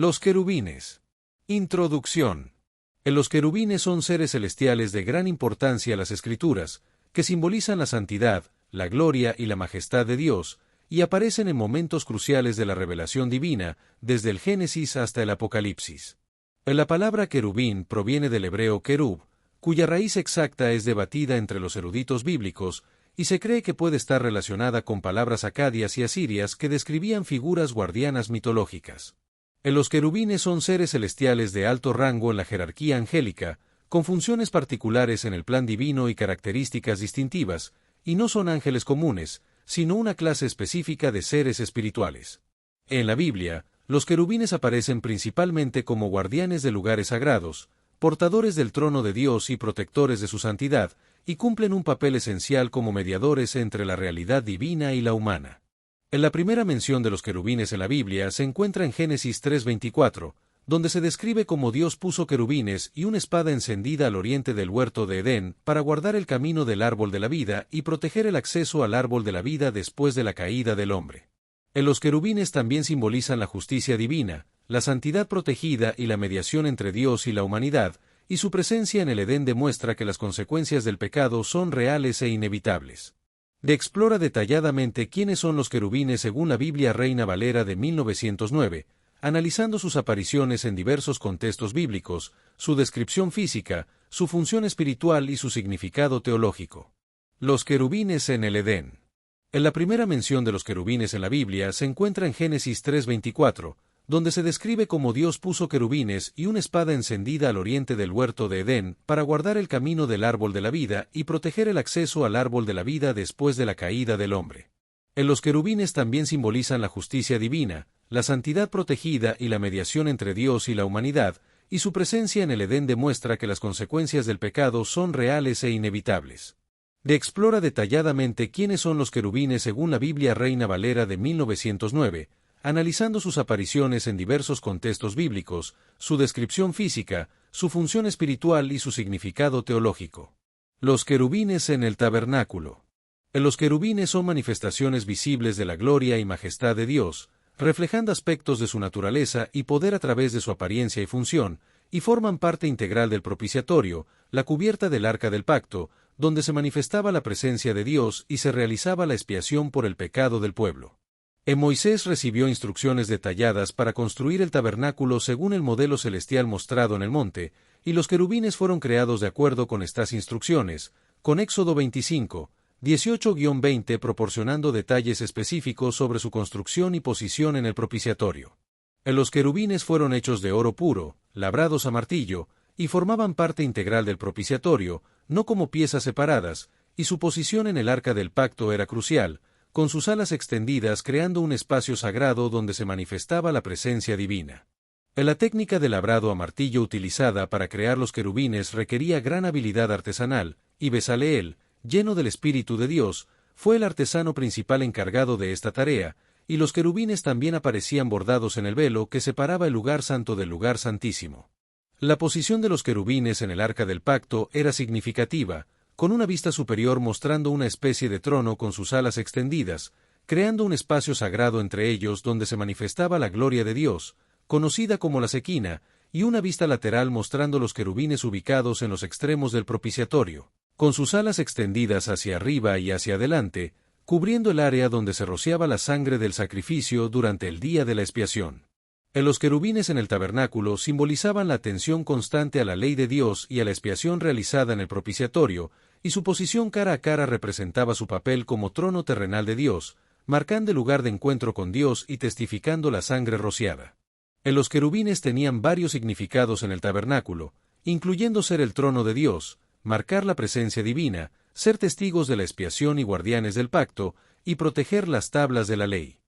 Los querubines. Introducción. Los querubines son seres celestiales de gran importancia a las Escrituras, que simbolizan la santidad, la gloria y la majestad de Dios, y aparecen en momentos cruciales de la revelación divina, desde el Génesis hasta el Apocalipsis. La palabra querubín proviene del hebreo kerub, cuya raíz exacta es debatida entre los eruditos bíblicos, y se cree que puede estar relacionada con palabras acadias y asirias que describían figuras guardianas mitológicas. Los querubines son seres celestiales de alto rango en la jerarquía angélica, con funciones particulares en el plan divino y características distintivas, y no son ángeles comunes, sino una clase específica de seres espirituales. En la Biblia, los querubines aparecen principalmente como guardianes de lugares sagrados, portadores del trono de Dios y protectores de su santidad, y cumplen un papel esencial como mediadores entre la realidad divina y la humana. En la primera mención de los querubines en la Biblia se encuentra en Génesis 3:24, donde se describe cómo Dios puso querubines y una espada encendida al oriente del huerto de Edén para guardar el camino del árbol de la vida y proteger el acceso al árbol de la vida después de la caída del hombre. Los querubines también simbolizan la justicia divina, la santidad protegida y la mediación entre Dios y la humanidad, y su presencia en el Edén demuestra que las consecuencias del pecado son reales e inevitables. Explora detalladamente quiénes son los querubines según la Biblia Reina Valera de 1909, analizando sus apariciones en diversos contextos bíblicos, su descripción física, su función espiritual y su significado teológico. Los querubines en el Edén. En la primera mención de los querubines en la Biblia se encuentra en Génesis 3:24, donde se describe cómo Dios puso querubines y una espada encendida al oriente del huerto de Edén para guardar el camino del árbol de la vida y proteger el acceso al árbol de la vida después de la caída del hombre. Los querubines también simbolizan la justicia divina, la santidad protegida y la mediación entre Dios y la humanidad, y su presencia en el Edén demuestra que las consecuencias del pecado son reales e inevitables. Explora detalladamente quiénes son los querubines según la Biblia Reina Valera de 1909, analizando sus apariciones en diversos contextos bíblicos, su descripción física, su función espiritual y su significado teológico. Los querubines en el tabernáculo. Los querubines son manifestaciones visibles de la gloria y majestad de Dios, reflejando aspectos de su naturaleza y poder a través de su apariencia y función, y forman parte integral del propiciatorio, la cubierta del arca del pacto, donde se manifestaba la presencia de Dios y se realizaba la expiación por el pecado del pueblo. Moisés recibió instrucciones detalladas para construir el tabernáculo según el modelo celestial mostrado en el monte, y los querubines fueron creados de acuerdo con estas instrucciones, con Éxodo 25, 18-20 proporcionando detalles específicos sobre su construcción y posición en el propiciatorio. Los querubines fueron hechos de oro puro, labrados a martillo, y formaban parte integral del propiciatorio, no como piezas separadas, y su posición en el arca del pacto era crucial, con sus alas extendidas creando un espacio sagrado donde se manifestaba la presencia divina. La técnica de labrado a martillo utilizada para crear los querubines requería gran habilidad artesanal, y Bezaleel, lleno del Espíritu de Dios, fue el artesano principal encargado de esta tarea, y los querubines también aparecían bordados en el velo que separaba el lugar santo del lugar santísimo. La posición de los querubines en el arca del pacto era significativa, con una vista superior mostrando una especie de trono con sus alas extendidas, creando un espacio sagrado entre ellos donde se manifestaba la gloria de Dios, conocida como la Sequina, y una vista lateral mostrando los querubines ubicados en los extremos del propiciatorio, con sus alas extendidas hacia arriba y hacia adelante, cubriendo el área donde se rociaba la sangre del sacrificio durante el día de la expiación. Los querubines en el tabernáculo simbolizaban la atención constante a la ley de Dios y a la expiación realizada en el propiciatorio, y su posición cara a cara representaba su papel como trono terrenal de Dios, marcando el lugar de encuentro con Dios y testificando la sangre rociada. Los querubines tenían varios significados en el tabernáculo, incluyendo ser el trono de Dios, marcar la presencia divina, ser testigos de la expiación y guardianes del pacto, y proteger las tablas de la ley.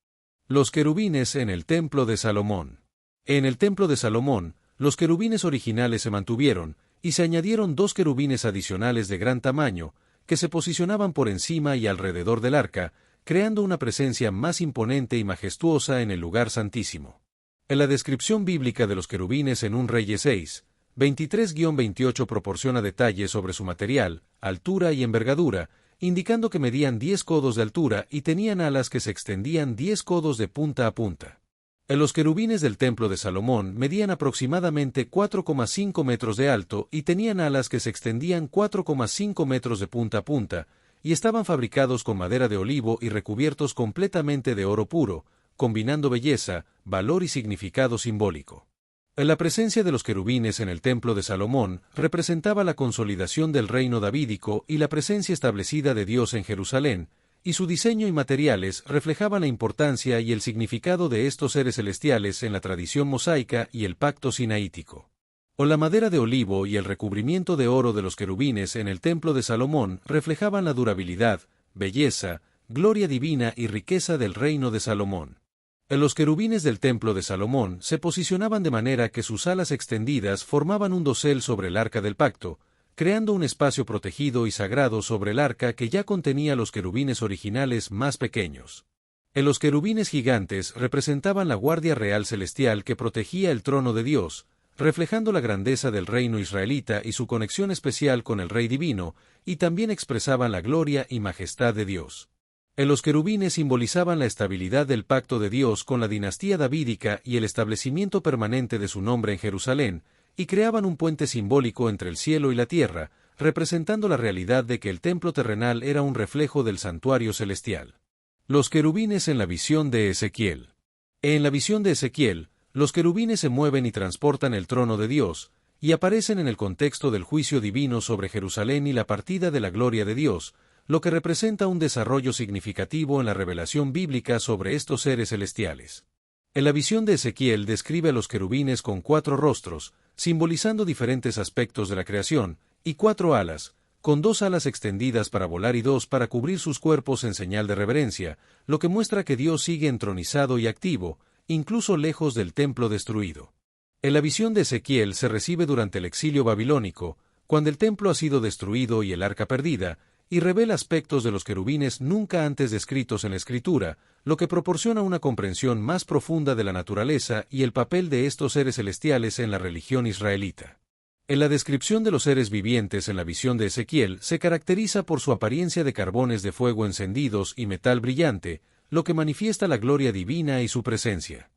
Los querubines en el templo de Salomón. En el templo de Salomón, los querubines originales se mantuvieron, y se añadieron 2 querubines adicionales de gran tamaño, que se posicionaban por encima y alrededor del arca, creando una presencia más imponente y majestuosa en el lugar santísimo. En la descripción bíblica de los querubines en 1 Reyes 6, 23-28 proporciona detalles sobre su material, altura y envergadura, indicando que medían 10 codos de altura y tenían alas que se extendían 10 codos de punta a punta. Los querubines del templo de Salomón medían aproximadamente 4,5 metros de alto y tenían alas que se extendían 4,5 metros de punta a punta, y estaban fabricados con madera de olivo y recubiertos completamente de oro puro, combinando belleza, valor y significado simbólico. La presencia de los querubines en el templo de Salomón representaba la consolidación del reino davídico y la presencia establecida de Dios en Jerusalén, y su diseño y materiales reflejaban la importancia y el significado de estos seres celestiales en la tradición mosaica y el pacto sinaítico. La madera de olivo y el recubrimiento de oro de los querubines en el templo de Salomón reflejaban la durabilidad, belleza, gloria divina y riqueza del reino de Salomón. Los querubines del templo de Salomón se posicionaban de manera que sus alas extendidas formaban un dosel sobre el arca del pacto, creando un espacio protegido y sagrado sobre el arca que ya contenía los querubines originales más pequeños. Los querubines gigantes representaban la guardia real celestial que protegía el trono de Dios, reflejando la grandeza del reino israelita y su conexión especial con el Rey Divino, y también expresaban la gloria y majestad de Dios. Los querubines simbolizaban la estabilidad del pacto de Dios con la dinastía davídica y el establecimiento permanente de su nombre en Jerusalén, y creaban un puente simbólico entre el cielo y la tierra, representando la realidad de que el templo terrenal era un reflejo del santuario celestial. Los querubines en la visión de Ezequiel. En la visión de Ezequiel, los querubines se mueven y transportan el trono de Dios, y aparecen en el contexto del juicio divino sobre Jerusalén y la partida de la gloria de Dios, lo que representa un desarrollo significativo en la revelación bíblica sobre estos seres celestiales. En la visión de Ezequiel describe a los querubines con 4 rostros, simbolizando diferentes aspectos de la creación, y 4 alas, con 2 alas extendidas para volar y 2 para cubrir sus cuerpos en señal de reverencia, lo que muestra que Dios sigue entronizado y activo, incluso lejos del templo destruido. En la visión de Ezequiel se recibe durante el exilio babilónico, cuando el templo ha sido destruido y el arca perdida, y revela aspectos de los querubines nunca antes descritos en la Escritura, lo que proporciona una comprensión más profunda de la naturaleza y el papel de estos seres celestiales en la religión israelita. En la descripción de los seres vivientes en la visión de Ezequiel se caracteriza por su apariencia de carbones de fuego encendidos y metal brillante, lo que manifiesta la gloria divina y su presencia.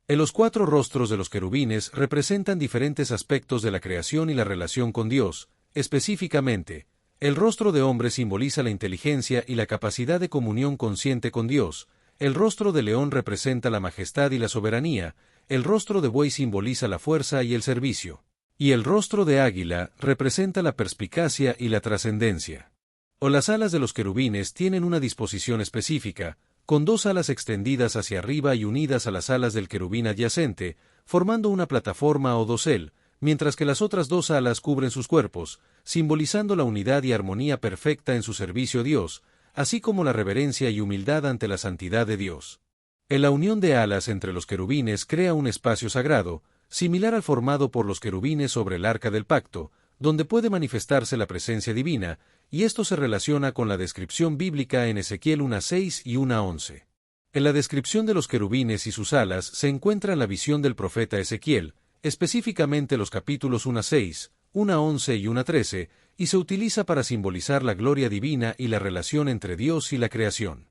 En los 4 rostros de los querubines representan diferentes aspectos de la creación y la relación con Dios, específicamente, el rostro de hombre simboliza la inteligencia y la capacidad de comunión consciente con Dios, el rostro de león representa la majestad y la soberanía, el rostro de buey simboliza la fuerza y el servicio, y el rostro de águila representa la perspicacia y la trascendencia. Las alas de los querubines tienen una disposición específica, con 2 alas extendidas hacia arriba y unidas a las alas del querubín adyacente, formando una plataforma o dosel, mientras que las otras 2 alas cubren sus cuerpos, simbolizando la unidad y armonía perfecta en su servicio a Dios, así como la reverencia y humildad ante la santidad de Dios. En la unión de alas entre los querubines crea un espacio sagrado, similar al formado por los querubines sobre el arca del pacto, donde puede manifestarse la presencia divina, y esto se relaciona con la descripción bíblica en Ezequiel 1:6 y 1:11. En la descripción de los querubines y sus alas se encuentra la visión del profeta Ezequiel, específicamente los capítulos 1:6, 1:11 y 1:13, y se utiliza para simbolizar la gloria divina y la relación entre Dios y la creación.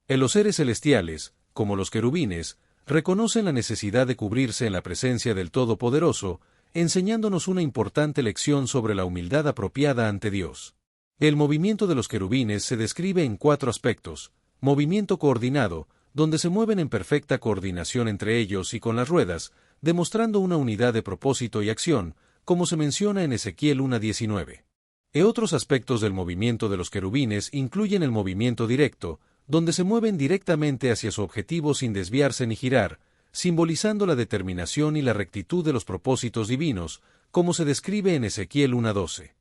En los seres celestiales, como los querubines, reconocen la necesidad de cubrirse en la presencia del Todopoderoso, enseñándonos una importante lección sobre la humildad apropiada ante Dios. El movimiento de los querubines se describe en 4 aspectos: movimiento coordinado, donde se mueven en perfecta coordinación entre ellos y con las ruedas, demostrando una unidad de propósito y acción, como se menciona en Ezequiel 1:19. Otros aspectos del movimiento de los querubines incluyen el movimiento directo, donde se mueven directamente hacia su objetivo sin desviarse ni girar, simbolizando la determinación y la rectitud de los propósitos divinos, como se describe en Ezequiel 1:12.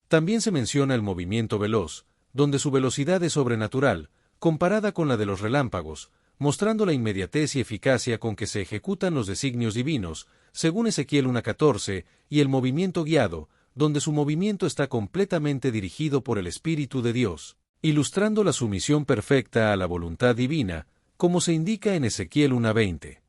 También se menciona el movimiento veloz, donde su velocidad es sobrenatural, comparada con la de los relámpagos, mostrando la inmediatez y eficacia con que se ejecutan los designios divinos, según Ezequiel 1:14, y el movimiento guiado, donde su movimiento está completamente dirigido por el Espíritu de Dios, ilustrando la sumisión perfecta a la voluntad divina, como se indica en Ezequiel 1:20.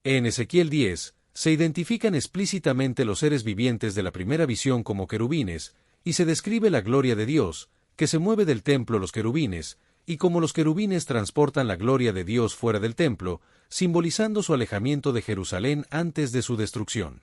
En Ezequiel 10, se identifican explícitamente los seres vivientes de la primera visión como querubines, y se describe la gloria de Dios, que se mueve del templo los querubines, y como los querubines transportan la gloria de Dios fuera del templo, simbolizando su alejamiento de Jerusalén antes de su destrucción.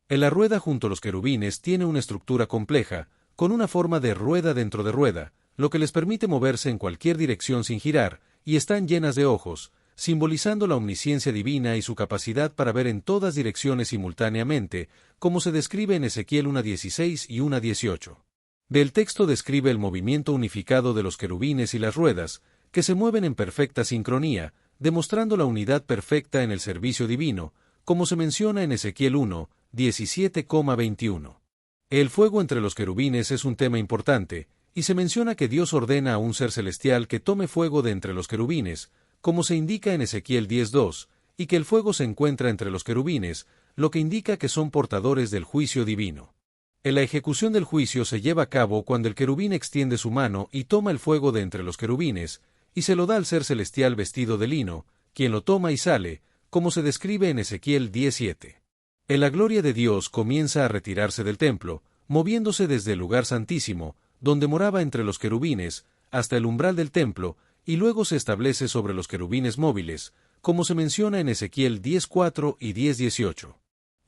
La rueda junto a los querubines tiene una estructura compleja, con una forma de rueda dentro de rueda, lo que les permite moverse en cualquier dirección sin girar, y están llenas de ojos, simbolizando la omnisciencia divina y su capacidad para ver en todas direcciones simultáneamente, como se describe en Ezequiel 1:16 y 1:18. Del texto describe el movimiento unificado de los querubines y las ruedas, que se mueven en perfecta sincronía, demostrando la unidad perfecta en el servicio divino, como se menciona en Ezequiel 1:17,21. El fuego entre los querubines es un tema importante, y se menciona que Dios ordena a un ser celestial que tome fuego de entre los querubines, como se indica en Ezequiel 10:2, y que el fuego se encuentra entre los querubines, lo que indica que son portadores del juicio divino. La ejecución del juicio se lleva a cabo cuando el querubín extiende su mano y toma el fuego de entre los querubines, y se lo da al ser celestial vestido de lino, quien lo toma y sale, como se describe en Ezequiel 10:7. La gloria de Dios comienza a retirarse del templo, moviéndose desde el lugar santísimo, donde moraba entre los querubines, hasta el umbral del templo, y luego se establece sobre los querubines móviles, como se menciona en Ezequiel 10:4 y 10:18.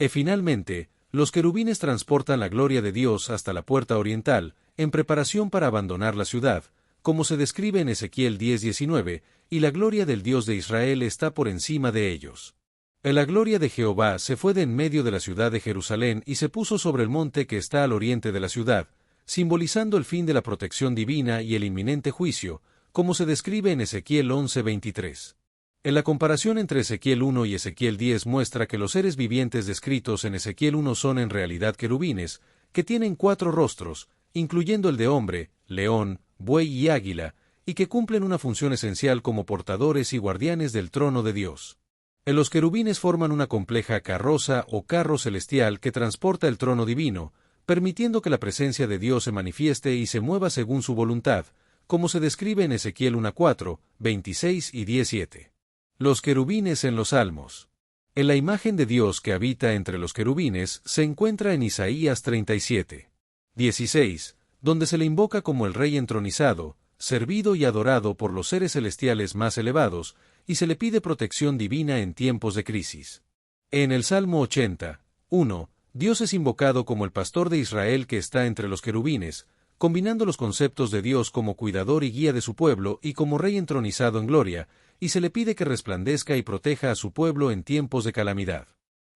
Finalmente, los querubines transportan la gloria de Dios hasta la puerta oriental, en preparación para abandonar la ciudad, como se describe en Ezequiel 10:19, y la gloria del Dios de Israel está por encima de ellos. La gloria de Jehová se fue de en medio de la ciudad de Jerusalén y se puso sobre el monte que está al oriente de la ciudad, simbolizando el fin de la protección divina y el inminente juicio, como se describe en Ezequiel 11:23. La comparación entre Ezequiel 1 y Ezequiel 10 muestra que los seres vivientes descritos en Ezequiel 1 son en realidad querubines, que tienen 4 rostros, incluyendo el de hombre, león, buey y águila, y que cumplen una función esencial como portadores y guardianes del trono de Dios. Los querubines forman una compleja carroza o carro celestial que transporta el trono divino, permitiendo que la presencia de Dios se manifieste y se mueva según su voluntad, como se describe en Ezequiel 1:4, 26 y 17. Los querubines en los Salmos. La imagen de Dios que habita entre los querubines se encuentra en Isaías 37, 16, donde se le invoca como el Rey entronizado, servido y adorado por los seres celestiales más elevados, y se le pide protección divina en tiempos de crisis. En el Salmo 80, 1, Dios es invocado como el pastor de Israel que está entre los querubines, combinando los conceptos de Dios como cuidador y guía de su pueblo y como Rey entronizado en gloria, y se le pide que resplandezca y proteja a su pueblo en tiempos de calamidad.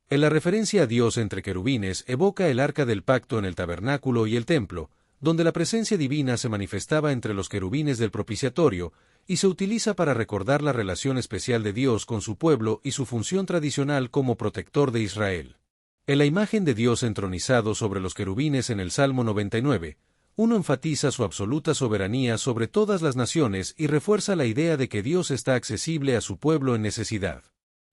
En la referencia a Dios entre querubines evoca el arca del pacto en el tabernáculo y el templo, donde la presencia divina se manifestaba entre los querubines del propiciatorio, y se utiliza para recordar la relación especial de Dios con su pueblo y su función tradicional como protector de Israel. En la imagen de Dios entronizado sobre los querubines en el Salmo 99, uno enfatiza su absoluta soberanía sobre todas las naciones y refuerza la idea de que Dios está accesible a su pueblo en necesidad.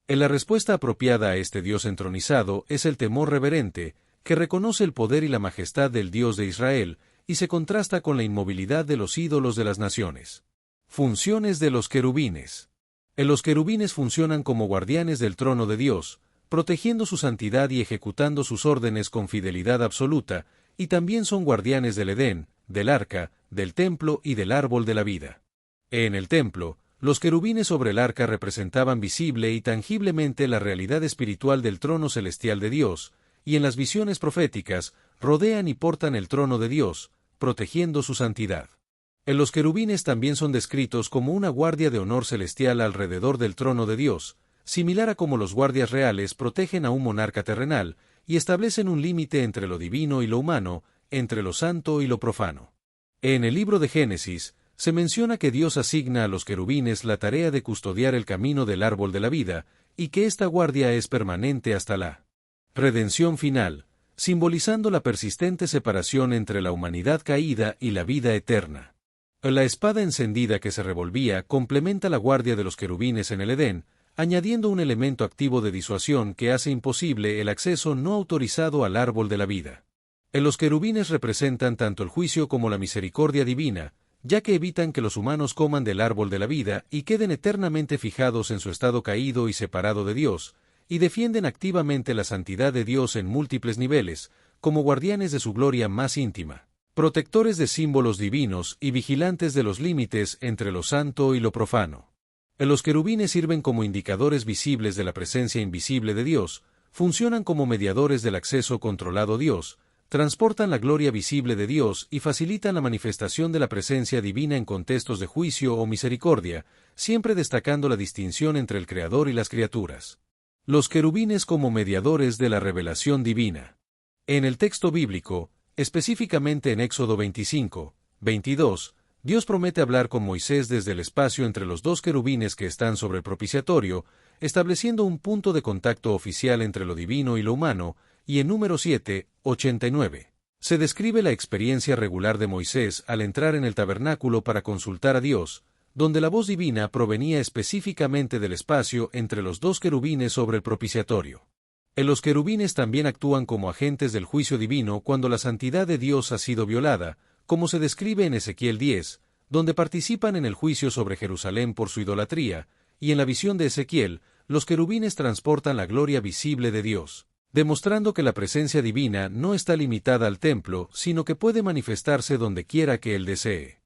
La respuesta apropiada a este Dios entronizado es el temor reverente, que reconoce el poder y la majestad del Dios de Israel, y se contrasta con la inmovilidad de los ídolos de las naciones. Funciones de los querubines. Los querubines funcionan como guardianes del trono de Dios, protegiendo su santidad y ejecutando sus órdenes con fidelidad absoluta, y también son guardianes del Edén, del arca, del templo y del árbol de la vida. En el templo, los querubines sobre el arca representaban visible y tangiblemente la realidad espiritual del trono celestial de Dios, y en las visiones proféticas, rodean y portan el trono de Dios, protegiendo su santidad. Los querubines también son descritos como una guardia de honor celestial alrededor del trono de Dios, similar a como los guardias reales protegen a un monarca terrenal, y establecen un límite entre lo divino y lo humano, entre lo santo y lo profano. En el libro de Génesis, se menciona que Dios asigna a los querubines la tarea de custodiar el camino del árbol de la vida, y que esta guardia es permanente hasta la redención final, simbolizando la persistente separación entre la humanidad caída y la vida eterna. La espada encendida que se revolvía complementa la guardia de los querubines en el Edén, añadiendo un elemento activo de disuasión que hace imposible el acceso no autorizado al árbol de la vida. Los querubines representan tanto el juicio como la misericordia divina, ya que evitan que los humanos coman del árbol de la vida y queden eternamente fijados en su estado caído y separado de Dios, y defienden activamente la santidad de Dios en múltiples niveles, como guardianes de su gloria más íntima. protectores de símbolos divinos y vigilantes de los límites entre lo santo y lo profano. Los querubines sirven como indicadores visibles de la presencia invisible de Dios, funcionan como mediadores del acceso controlado a Dios, transportan la gloria visible de Dios y facilitan la manifestación de la presencia divina en contextos de juicio o misericordia, siempre destacando la distinción entre el Creador y las criaturas. Los querubines como mediadores de la revelación divina. En el texto bíblico, específicamente en Éxodo 25, 22, Dios promete hablar con Moisés desde el espacio entre los dos querubines que están sobre el propiciatorio, estableciendo un punto de contacto oficial entre lo divino y lo humano, y en número 7, 89. Se describe la experiencia regular de Moisés al entrar en el tabernáculo para consultar a Dios, donde la voz divina provenía específicamente del espacio entre los dos querubines sobre el propiciatorio. Los querubines también actúan como agentes del juicio divino cuando la santidad de Dios ha sido violada, como se describe en Ezequiel 10, donde participan en el juicio sobre Jerusalén por su idolatría, y en la visión de Ezequiel, los querubines transportan la gloria visible de Dios, demostrando que la presencia divina no está limitada al templo, sino que puede manifestarse donde quiera que Él desee.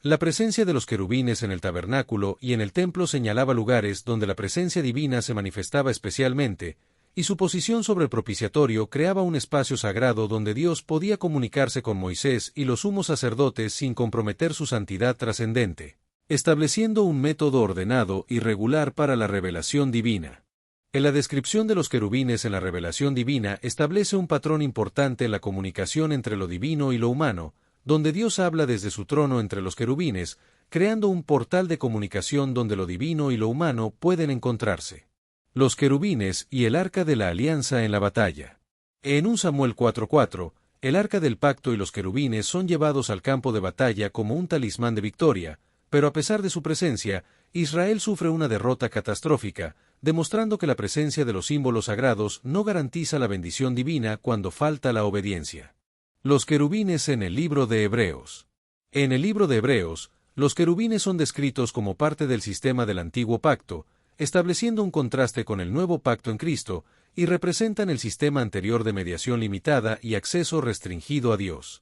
La presencia de los querubines en el tabernáculo y en el templo señalaba lugares donde la presencia divina se manifestaba especialmente, y su posición sobre el propiciatorio creaba un espacio sagrado donde Dios podía comunicarse con Moisés y los sumos sacerdotes sin comprometer su santidad trascendente, estableciendo un método ordenado y regular para la revelación divina. En la descripción de los querubines en la revelación divina establece un patrón importante en la comunicación entre lo divino y lo humano, donde Dios habla desde su trono entre los querubines, creando un portal de comunicación donde lo divino y lo humano pueden encontrarse. Los querubines y el arca de la alianza en la batalla. En 1 Samuel 4:4, el arca del pacto y los querubines son llevados al campo de batalla como un talismán de victoria, pero a pesar de su presencia, Israel sufre una derrota catastrófica, demostrando que la presencia de los símbolos sagrados no garantiza la bendición divina cuando falta la obediencia. Los querubines en el libro de Hebreos. En el libro de Hebreos, los querubines son descritos como parte del sistema del antiguo pacto, estableciendo un contraste con el nuevo pacto en Cristo, y representan el sistema anterior de mediación limitada y acceso restringido a Dios.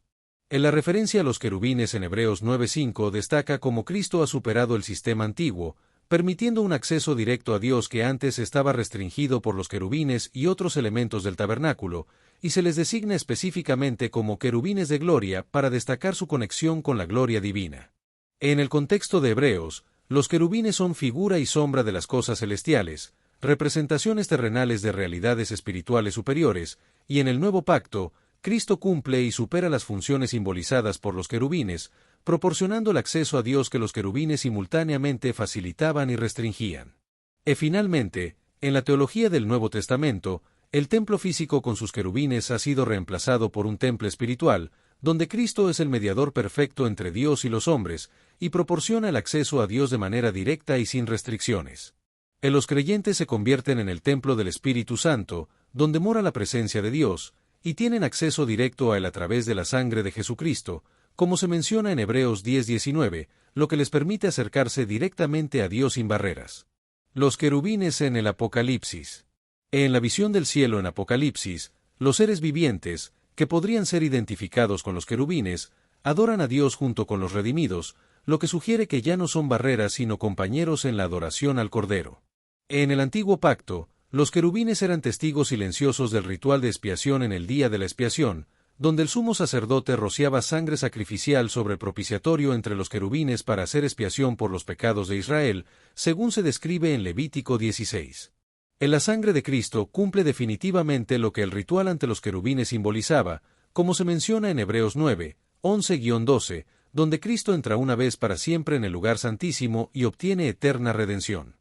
En la referencia a los querubines en Hebreos 9:5 destaca cómo Cristo ha superado el sistema antiguo, permitiendo un acceso directo a Dios que antes estaba restringido por los querubines y otros elementos del tabernáculo, y se les designa específicamente como querubines de gloria para destacar su conexión con la gloria divina. En el contexto de Hebreos, los querubines son figura y sombra de las cosas celestiales, representaciones terrenales de realidades espirituales superiores, y en el nuevo pacto, Cristo cumple y supera las funciones simbolizadas por los querubines, proporcionando el acceso a Dios que los querubines simultáneamente facilitaban y restringían. Finalmente, en la teología del Nuevo Testamento, el templo físico con sus querubines ha sido reemplazado por un templo espiritual, donde Cristo es el mediador perfecto entre Dios y los hombres, y proporciona el acceso a Dios de manera directa y sin restricciones. Los creyentes se convierten en el templo del Espíritu Santo, donde mora la presencia de Dios, y tienen acceso directo a Él a través de la sangre de Jesucristo, como se menciona en Hebreos 10:19, lo que les permite acercarse directamente a Dios sin barreras. Los querubines en el Apocalipsis. En la visión del cielo en Apocalipsis, los seres vivientes, que podrían ser identificados con los querubines, adoran a Dios junto con los redimidos, lo que sugiere que ya no son barreras sino compañeros en la adoración al Cordero. En el antiguo pacto, los querubines eran testigos silenciosos del ritual de expiación en el día de la expiación, donde el sumo sacerdote rociaba sangre sacrificial sobre el propiciatorio entre los querubines para hacer expiación por los pecados de Israel, según se describe en Levítico 16. En la sangre de Cristo cumple definitivamente lo que el ritual ante los querubines simbolizaba, como se menciona en Hebreos 9, 11-12, donde Cristo entra una vez para siempre en el lugar santísimo y obtiene eterna redención.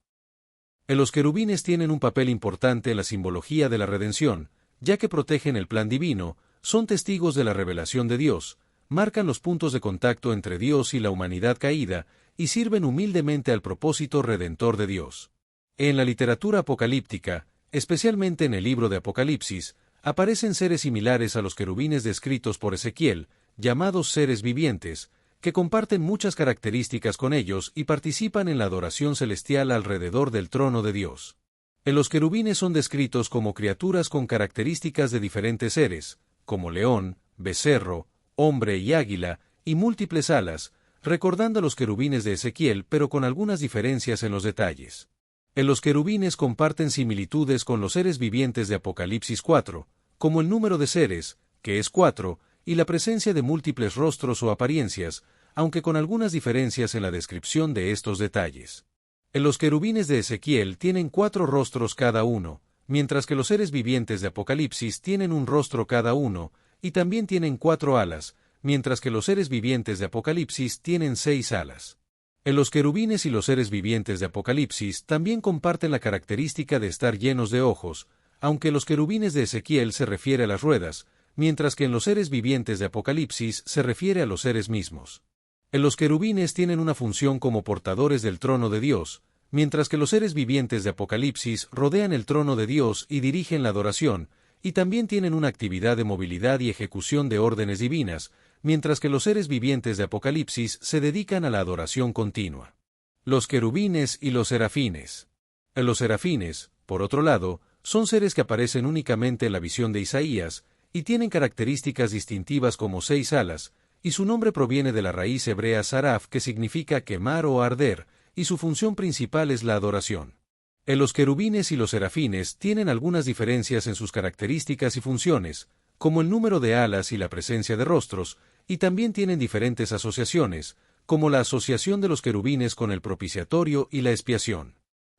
Los querubines tienen un papel importante en la simbología de la redención, ya que protegen el plan divino, son testigos de la revelación de Dios, marcan los puntos de contacto entre Dios y la humanidad caída, y sirven humildemente al propósito redentor de Dios. En la literatura apocalíptica, especialmente en el libro de Apocalipsis, aparecen seres similares a los querubines descritos por Ezequiel, llamados seres vivientes, que comparten muchas características con ellos y participan en la adoración celestial alrededor del trono de Dios. Los querubines son descritos como criaturas con características de diferentes seres, como león, becerro, hombre y águila, y múltiples alas, recordando a los querubines de Ezequiel pero con algunas diferencias en los detalles. Los querubines comparten similitudes con los seres vivientes de Apocalipsis 4, como el número de seres, que es 4, y la presencia de múltiples rostros o apariencias, aunque con algunas diferencias en la descripción de estos detalles. Los querubines de Ezequiel tienen 4 rostros cada uno, mientras que los seres vivientes de Apocalipsis tienen un rostro cada uno, y también tienen 4 alas, mientras que los seres vivientes de Apocalipsis tienen 6 alas. Los querubines y los seres vivientes de Apocalipsis también comparten la característica de estar llenos de ojos, aunque los querubines de Ezequiel se refiere a las ruedas, mientras que en los seres vivientes de Apocalipsis se refiere a los seres mismos. Los querubines tienen una función como portadores del trono de Dios, mientras que los seres vivientes de Apocalipsis rodean el trono de Dios y dirigen la adoración, y también tienen una actividad de movilidad y ejecución de órdenes divinas, mientras que los seres vivientes de Apocalipsis se dedican a la adoración continua. Los querubines y los serafines. Los serafines, por otro lado, son seres que aparecen únicamente en la visión de Isaías, y tienen características distintivas como 6 alas, y su nombre proviene de la raíz hebrea saraf que significa quemar o arder, y su función principal es la adoración. Los querubines y los serafines tienen algunas diferencias en sus características y funciones, como el número de alas y la presencia de rostros, y también tienen diferentes asociaciones, como la asociación de los querubines con el propiciatorio y la expiación.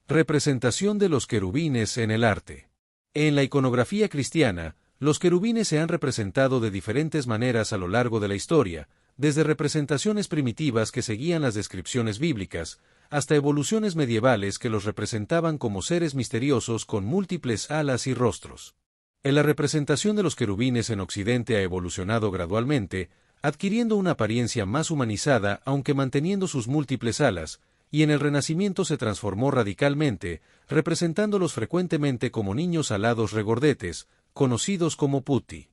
Representación de los querubines en el arte. En la iconografía cristiana, los querubines se han representado de diferentes maneras a lo largo de la historia, desde representaciones primitivas que seguían las descripciones bíblicas, hasta evoluciones medievales que los representaban como seres misteriosos con múltiples alas y rostros. La representación de los querubines en Occidente ha evolucionado gradualmente, adquiriendo una apariencia más humanizada aunque manteniendo sus múltiples alas, y en el Renacimiento se transformó radicalmente, representándolos frecuentemente como niños alados regordetes, conocidos como putti.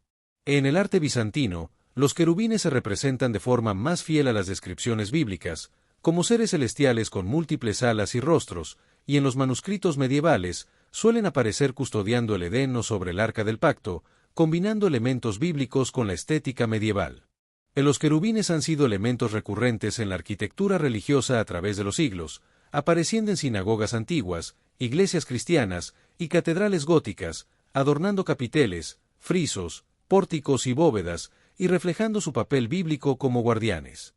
En el arte bizantino, los querubines se representan de forma más fiel a las descripciones bíblicas, como seres celestiales con múltiples alas y rostros, y en los manuscritos medievales suelen aparecer custodiando el Edén o sobre el Arca del Pacto, combinando elementos bíblicos con la estética medieval. Los querubines han sido elementos recurrentes en la arquitectura religiosa a través de los siglos, apareciendo en sinagogas antiguas, iglesias cristianas y catedrales góticas, adornando capiteles, frisos, pórticos y bóvedas, y reflejando su papel bíblico como guardianes.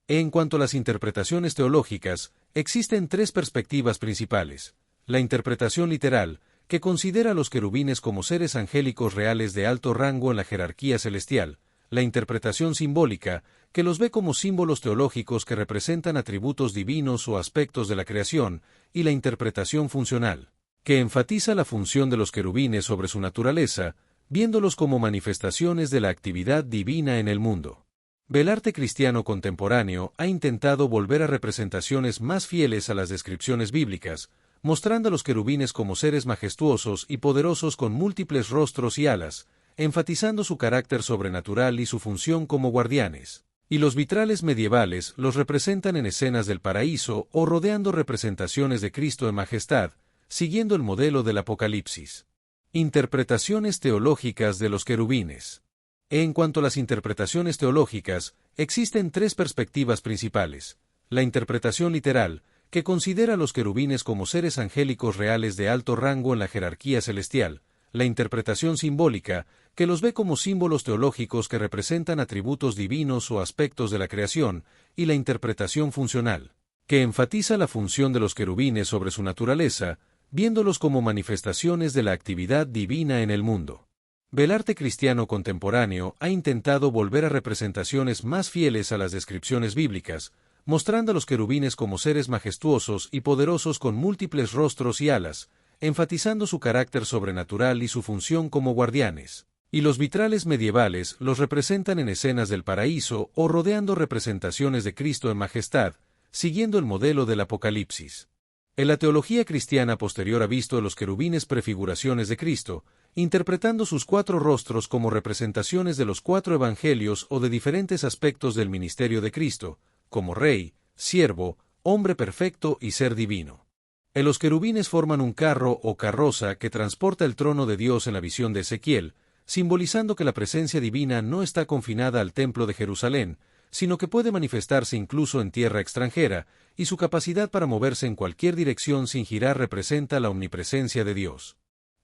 En cuanto a las interpretaciones teológicas, existen 3 perspectivas principales. La interpretación literal, que considera a los querubines como seres angélicos reales de alto rango en la jerarquía celestial. La interpretación simbólica, que los ve como símbolos teológicos que representan atributos divinos o aspectos de la creación, y la interpretación funcional, que enfatiza la función de los querubines sobre su naturaleza, viéndolos como manifestaciones de la actividad divina en el mundo. El arte cristiano contemporáneo ha intentado volver a representaciones más fieles a las descripciones bíblicas, mostrando a los querubines como seres majestuosos y poderosos con múltiples rostros y alas, enfatizando su carácter sobrenatural y su función como guardianes. Y los vitrales medievales los representan en escenas del paraíso o rodeando representaciones de Cristo en majestad, siguiendo el modelo del Apocalipsis. Interpretaciones teológicas de los querubines. En cuanto a las interpretaciones teológicas, existen 3 perspectivas principales. La interpretación literal, que considera a los querubines como seres angélicos reales de alto rango en la jerarquía celestial. La interpretación simbólica, que los ve como símbolos teológicos que representan atributos divinos o aspectos de la creación, y la interpretación funcional, que enfatiza la función de los querubines sobre su naturaleza, viéndolos como manifestaciones de la actividad divina en el mundo. El arte cristiano contemporáneo ha intentado volver a representaciones más fieles a las descripciones bíblicas, mostrando a los querubines como seres majestuosos y poderosos con múltiples rostros y alas, enfatizando su carácter sobrenatural y su función como guardianes. Y los vitrales medievales los representan en escenas del paraíso o rodeando representaciones de Cristo en majestad, siguiendo el modelo del Apocalipsis. En la teología cristiana posterior ha visto a los querubines prefiguraciones de Cristo, interpretando sus 4 rostros como representaciones de los 4 evangelios o de diferentes aspectos del ministerio de Cristo, como Rey, Siervo, Hombre perfecto y Ser divino. Los querubines forman un carro o carroza que transporta el trono de Dios en la visión de Ezequiel, simbolizando que la presencia divina no está confinada al Templo de Jerusalén, sino que puede manifestarse incluso en tierra extranjera, y su capacidad para moverse en cualquier dirección sin girar representa la omnipresencia de Dios.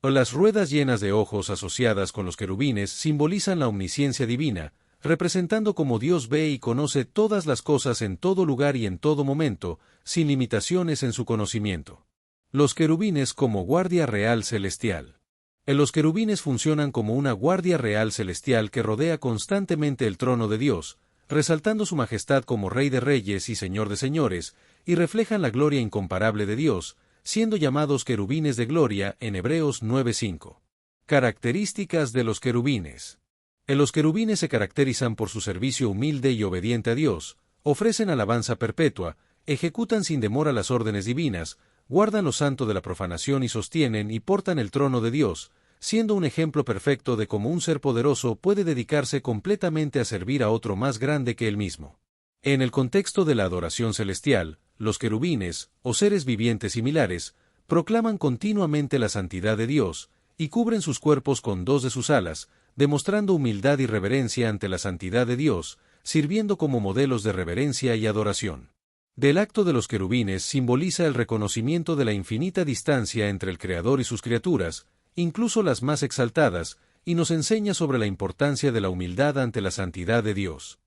Las ruedas llenas de ojos asociadas con los querubines simbolizan la omnisciencia divina, representando cómo Dios ve y conoce todas las cosas en todo lugar y en todo momento, sin limitaciones en su conocimiento. Los querubines como guardia real celestial. Los querubines funcionan como una guardia real celestial que rodea constantemente el trono de Dios, resaltando su majestad como Rey de Reyes y Señor de Señores, y reflejan la gloria incomparable de Dios, siendo llamados querubines de gloria en Hebreos 9:5. Características de los querubines. Los querubines se caracterizan por su servicio humilde y obediente a Dios, ofrecen alabanza perpetua, ejecutan sin demora las órdenes divinas, guardan lo santo de la profanación y sostienen y portan el trono de Dios, siendo un ejemplo perfecto de cómo un ser poderoso puede dedicarse completamente a servir a otro más grande que él mismo. En el contexto de la adoración celestial, los querubines, o seres vivientes similares, proclaman continuamente la santidad de Dios, y cubren sus cuerpos con dos de sus alas, demostrando humildad y reverencia ante la santidad de Dios, sirviendo como modelos de reverencia y adoración. Del acto de los querubines simboliza el reconocimiento de la infinita distancia entre el Creador y sus criaturas, incluso las más exaltadas, y nos enseña sobre la importancia de la humildad ante la santidad de Dios.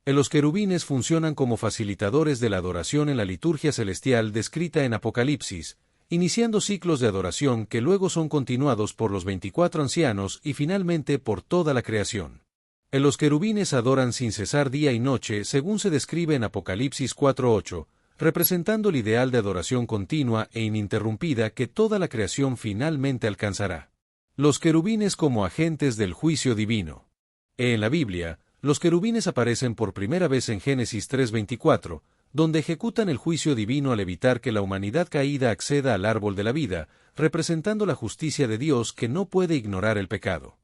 Los querubines funcionan como facilitadores de la adoración en la liturgia celestial descrita en Apocalipsis, iniciando ciclos de adoración que luego son continuados por los 24 ancianos y finalmente por toda la creación. Los querubines adoran sin cesar día y noche según se describe en Apocalipsis 4:8, representando el ideal de adoración continua e ininterrumpida que toda la creación finalmente alcanzará. Los querubines como agentes del juicio divino. En la Biblia, los querubines aparecen por primera vez en Génesis 3:24, donde ejecutan el juicio divino al evitar que la humanidad caída acceda al árbol de la vida, representando la justicia de Dios que no puede ignorar el pecado.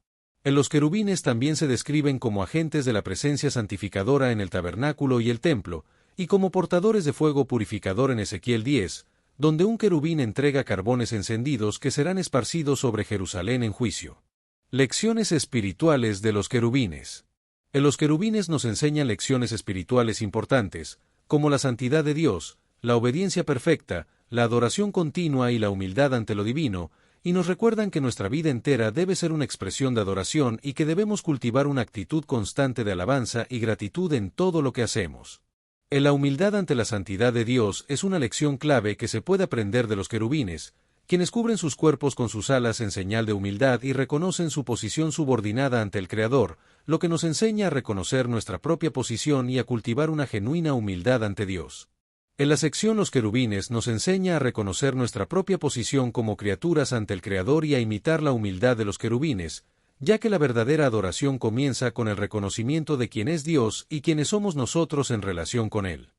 Los querubines también se describen como agentes de la presencia santificadora en el tabernáculo y el templo, y como portadores de fuego purificador en Ezequiel 10, donde un querubín entrega carbones encendidos que serán esparcidos sobre Jerusalén en juicio. Lecciones espirituales de los querubines. Los querubines nos enseñan lecciones espirituales importantes, como la santidad de Dios, la obediencia perfecta, la adoración continua y la humildad ante lo divino, y nos recuerdan que nuestra vida entera debe ser una expresión de adoración y que debemos cultivar una actitud constante de alabanza y gratitud en todo lo que hacemos. La humildad ante la santidad de Dios es una lección clave que se puede aprender de los querubines, quienes cubren sus cuerpos con sus alas en señal de humildad y reconocen su posición subordinada ante el Creador, lo que nos enseña a reconocer nuestra propia posición y a cultivar una genuina humildad ante Dios. En la sección Los querubines nos enseña a reconocer nuestra propia posición como criaturas ante el Creador y a imitar la humildad de los querubines, ya que la verdadera adoración comienza con el reconocimiento de quién es Dios y quiénes somos nosotros en relación con Él.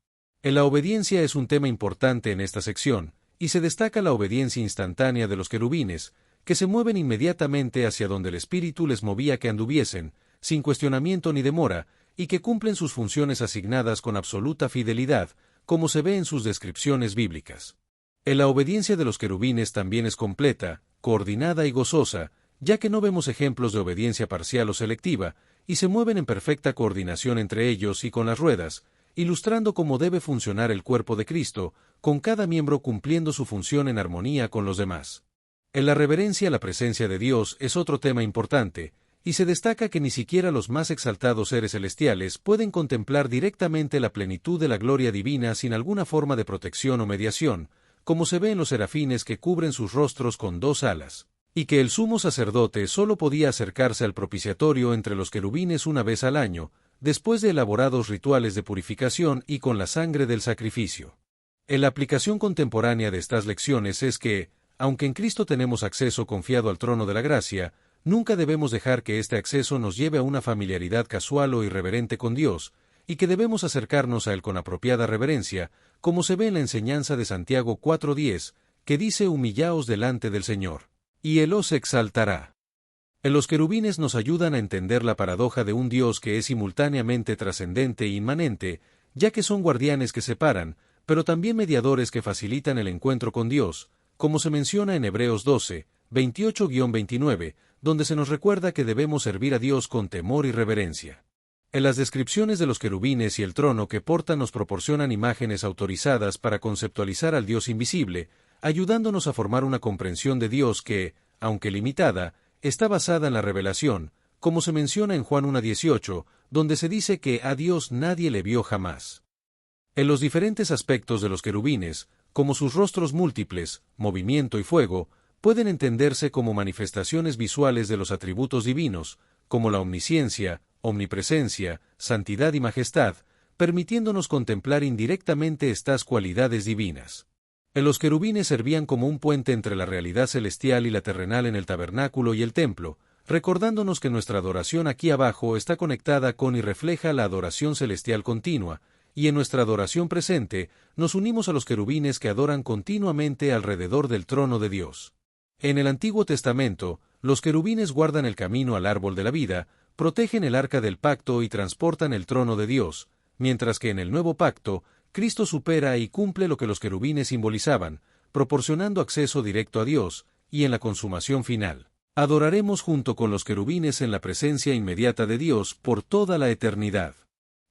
La obediencia es un tema importante en esta sección, y se destaca la obediencia instantánea de los querubines, que se mueven inmediatamente hacia donde el Espíritu les movía que anduviesen, sin cuestionamiento ni demora, y que cumplen sus funciones asignadas con absoluta fidelidad, como se ve en sus descripciones bíblicas. La obediencia de los querubines también es completa, coordinada y gozosa, ya que no vemos ejemplos de obediencia parcial o selectiva, y se mueven en perfecta coordinación entre ellos y con las ruedas, ilustrando cómo debe funcionar el cuerpo de Cristo, con cada miembro cumpliendo su función en armonía con los demás. En la reverencia a la presencia de Dios es otro tema importante, y se destaca que ni siquiera los más exaltados seres celestiales pueden contemplar directamente la plenitud de la gloria divina sin alguna forma de protección o mediación, como se ve en los serafines que cubren sus rostros con dos alas, y que el sumo sacerdote solo podía acercarse al propiciatorio entre los querubines una vez al año, después de elaborados rituales de purificación y con la sangre del sacrificio. La aplicación contemporánea de estas lecciones es que, aunque en Cristo tenemos acceso confiado al trono de la gracia, nunca debemos dejar que este acceso nos lleve a una familiaridad casual o irreverente con Dios, y que debemos acercarnos a Él con apropiada reverencia, como se ve en la enseñanza de Santiago 4:10, que dice: «Humillaos delante del Señor, y Él os exaltará». Los querubines nos ayudan a entender la paradoja de un Dios que es simultáneamente trascendente e inmanente, ya que son guardianes que separan, pero también mediadores que facilitan el encuentro con Dios, como se menciona en Hebreos 12, 28-29, donde se nos recuerda que debemos servir a Dios con temor y reverencia. En las descripciones de los querubines y el trono que portan nos proporcionan imágenes autorizadas para conceptualizar al Dios invisible, ayudándonos a formar una comprensión de Dios que, aunque limitada, está basada en la revelación, como se menciona en Juan 1:18, donde se dice que a Dios nadie le vio jamás. En los diferentes aspectos de los querubines, como sus rostros múltiples, movimiento y fuego, pueden entenderse como manifestaciones visuales de los atributos divinos, como la omnisciencia, omnipresencia, santidad y majestad, permitiéndonos contemplar indirectamente estas cualidades divinas. Los querubines servían como un puente entre la realidad celestial y la terrenal en el tabernáculo y el templo, recordándonos que nuestra adoración aquí abajo está conectada con y refleja la adoración celestial continua, y en nuestra adoración presente nos unimos a los querubines que adoran continuamente alrededor del trono de Dios. En el Antiguo Testamento, los querubines guardan el camino al árbol de la vida, protegen el arca del pacto y transportan el trono de Dios, mientras que en el nuevo pacto, Cristo supera y cumple lo que los querubines simbolizaban, proporcionando acceso directo a Dios, y en la consumación final, adoraremos junto con los querubines en la presencia inmediata de Dios por toda la eternidad.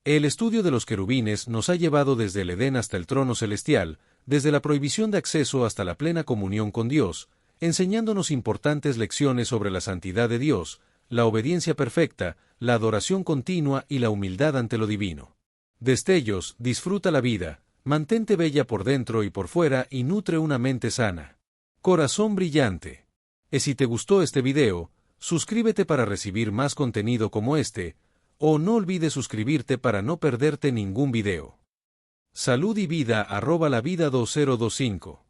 El estudio de los querubines nos ha llevado desde el Edén hasta el trono celestial, desde la prohibición de acceso hasta la plena comunión con Dios, enseñándonos importantes lecciones sobre la santidad de Dios, la obediencia perfecta, la adoración continua y la humildad ante lo divino. Destellos, disfruta la vida, mantente bella por dentro y por fuera y nutre una mente sana. Corazón brillante. Si te gustó este video, suscríbete para recibir más contenido como este, o no olvides suscribirte para no perderte ningún video. Salud y vida @lavida2025